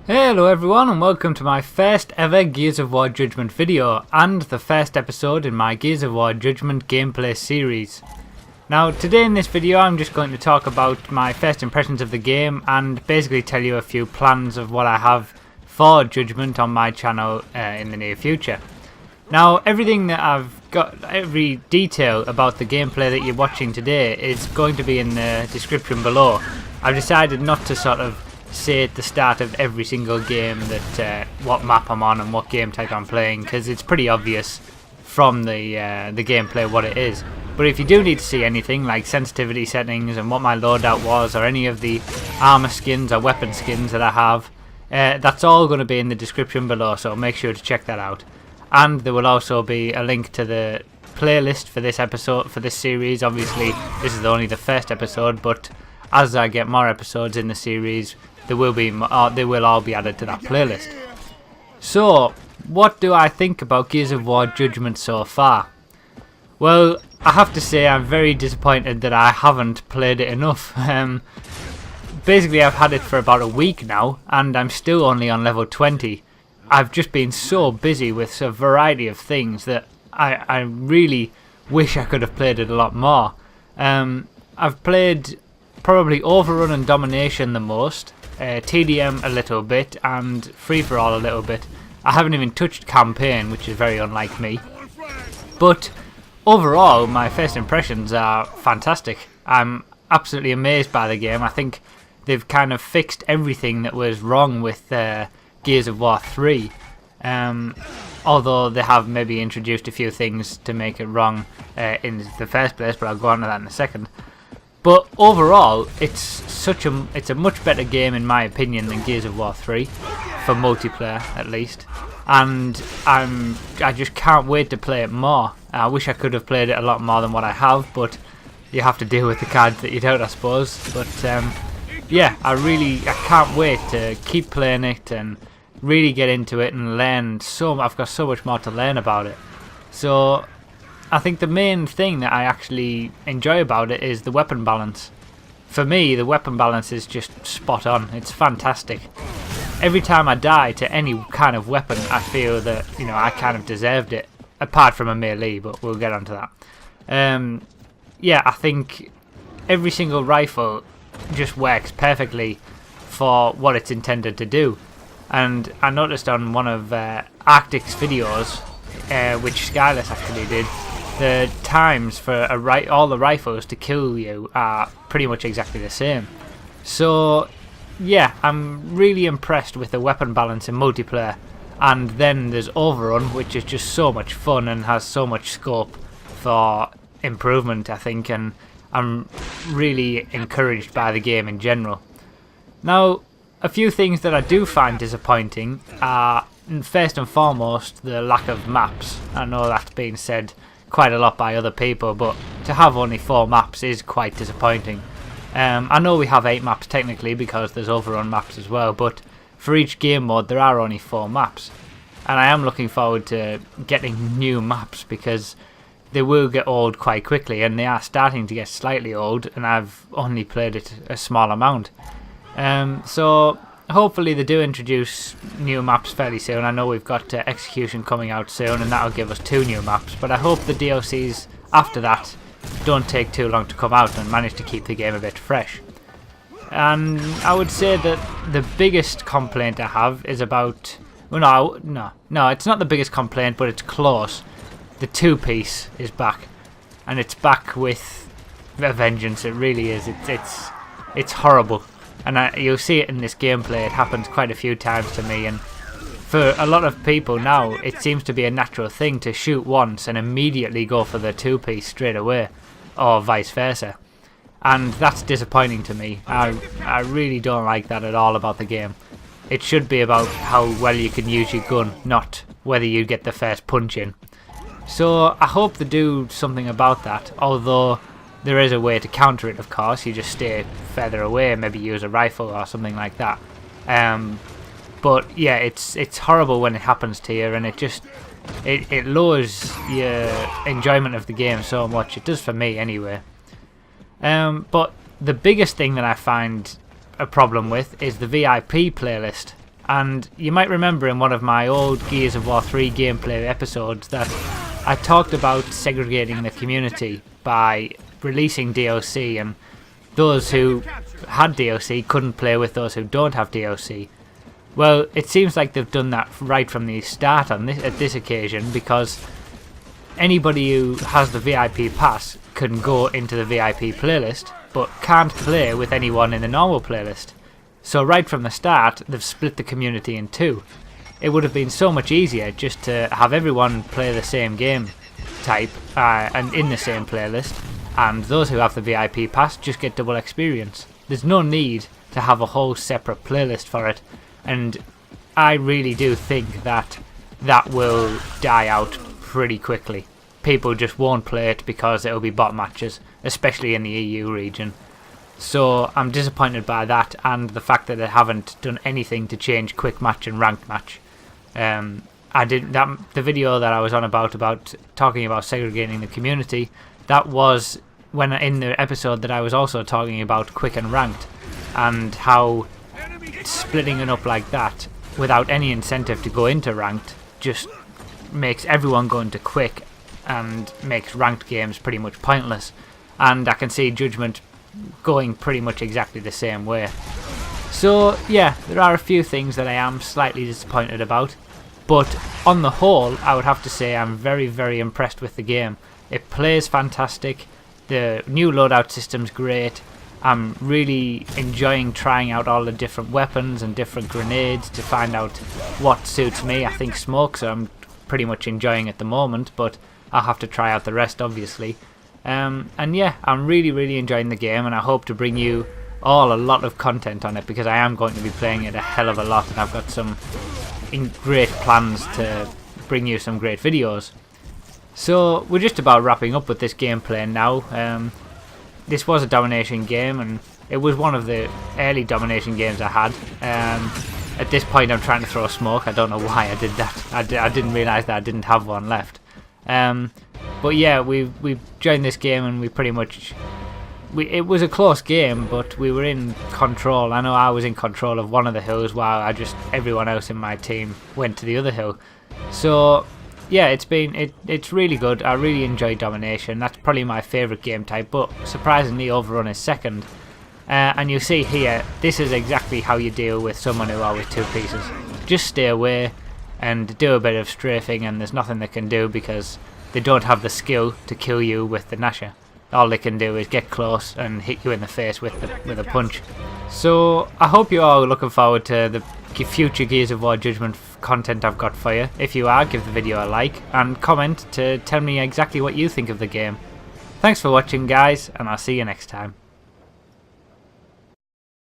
Hello everyone and welcome to my first ever Gears of War Judgment video and the first episode in my Gears of War Judgment gameplay series. Now today in this video I'm just going to talk about my first impressions of the game and basically tell you a few plans of what I have for Judgment on my channel in the near future. Now everything that I've got, every detail about the gameplay that you're watching today is going to be in the description below. I've decided not to sort of say at the start of every single game that what map I'm on and what game type I'm playing, because it's pretty obvious from the gameplay what it is. But if you do need to see anything like sensitivity settings and what my loadout was, or any of the armor skins or weapon skins that I have, that's all going to be in the description below, so make sure to check that out. And there will also be a link to the playlist for this episode, for this series. Obviously this is only the first episode, but as I get more episodes in the series, they will all be added to that playlist. So, what do I think about Gears of War Judgment so far? Well, I have to say I'm very disappointed that I haven't played it enough. Basically, I've had it for about a week now, and I'm still only on level 20. I've just been so busy with a variety of things that I really wish I could have played it a lot more. I've played probably Overrun and Domination the most, TDM a little bit, and Free For All a little bit. I haven't even touched Campaign, which is very unlike me. But overall, my first impressions are fantastic. I'm absolutely amazed by the game. I think they've kind of fixed everything that was wrong with Gears of War 3. Although they have maybe introduced a few things to make it wrong in the first place, but I'll go on to that in a second. But overall, it's a much better game in my opinion than Gears of War 3, for multiplayer at least. And I just can't wait to play it more. I wish I could have played it a lot more than what I have, but you have to deal with the cards that you're dealt, I suppose. But yeah, I can't wait to keep playing it and really get into it and learn. I've got so much more to learn about it. So I think the main thing that I actually enjoy about it is the weapon balance. For me, the weapon balance is just spot on. It's fantastic. Every time I die to any kind of weapon, I feel that, you know, I kind of deserved it. Apart from a melee, but we'll get onto that. Yeah, I think every single rifle just works perfectly for what it's intended to do. And I noticed on one of Arctic's videos, which Skyless actually did, the times for all the rifles to kill you are pretty much exactly the same. So yeah, I'm really impressed with the weapon balance in multiplayer. And then there's Overrun, which is just so much fun and has so much scope for improvement, I think, and I'm really encouraged by the game in general. Now, a few things that I do find disappointing are, first and foremost, the lack of maps. I know that's been said quite a lot by other people, but to have only 4 maps is quite disappointing. I know we have 8 maps technically because there's Overrun maps as well, but for each game mode there are only 4 maps. And I am looking forward to getting new maps because they will get old quite quickly, and they are starting to get slightly old, and I've only played it a small amount. So hopefully they do introduce new maps fairly soon. I know we've got Execution coming out soon, and that'll give us 2 new maps, but I hope the DLCs after that don't take too long to come out and manage to keep the game a bit fresh. And I would say that the biggest complaint I have is about, well, no, it's not the biggest complaint, but it's close. The 2-piece is back, and it's back with a vengeance. It really is. It's horrible. And you'll see it in this gameplay. It happens quite a few times to me, and for a lot of people now it seems to be a natural thing to shoot once and immediately go for the 2-piece straight away, or vice versa. And that's disappointing to me. I really don't like that at all about the game. It should be about how well you can use your gun, not whether you get the first punch in. So I hope they do something about that, although there is a way to counter it, of course. You just stay further away, maybe use a rifle or something like that. But yeah, it's horrible when it happens to you, and it lowers your enjoyment of the game so much. It does for me anyway. But the biggest thing that I find a problem with is the VIP playlist. And you might remember in one of my old Gears of War 3 gameplay episodes that I talked about segregating the community by releasing DLC, and those who had DLC couldn't play with those who don't have DLC. Well, it seems like they've done that right from the start at this occasion, because anybody who has the VIP pass can go into the VIP playlist, but can't play with anyone in the normal playlist. So right from the start, they've split the community in two. It would have been so much easier just to have everyone play the same game type and in the same playlist, and those who have the VIP pass just get double experience. There's no need to have a whole separate playlist for it, and I really do think that that will die out pretty quickly. People just won't play it because it'll be bot matches, especially in the EU region. So I'm disappointed by that, and the fact that they haven't done anything to change quick match and ranked match. The video that I was on about talking about segregating the community, that was when in the episode that I was also talking about quick and ranked, and how splitting it up like that without any incentive to go into ranked just makes everyone go into quick and makes ranked games pretty much pointless. And I can see Judgment going pretty much exactly the same way. So yeah, there are a few things that I am slightly disappointed about, but on the whole I would have to say I'm very, very impressed with the game. It plays fantastic, the new loadout system's great. I'm really enjoying trying out all the different weapons and different grenades to find out what suits me. I think smokes I'm pretty much enjoying at the moment, but I'll have to try out the rest obviously. And yeah, I'm really, really enjoying the game, and I hope to bring you all a lot of content on it, because I am going to be playing it a hell of a lot, and I've got some great plans to bring you some great videos. So we're just about wrapping up with this gameplay now. This was a Domination game, and it was one of the early Domination games I had. At this point I'm trying to throw smoke. I don't know why I did that. I didn't realise that I didn't have one left. But yeah, we joined this game, and we pretty much... it was a close game, but we were in control. I know I was in control of one of the hills while everyone else in my team went to the other hill. So yeah, it's really good. I really enjoy Domination. That's probably my favourite game type, but surprisingly Overrun is second. And you see here, this is exactly how you deal with someone who are with two pieces. Just stay away and do a bit of strafing, and there's nothing they can do because they don't have the skill to kill you with the Gnasher. All they can do is get close and hit you in the face with a punch. So I hope you all are looking forward to the future Gears of War Judgment content I've got for you. If you are, give the video a like and comment to tell me exactly what you think of the game. Thanks for watching guys, and I'll see you next time.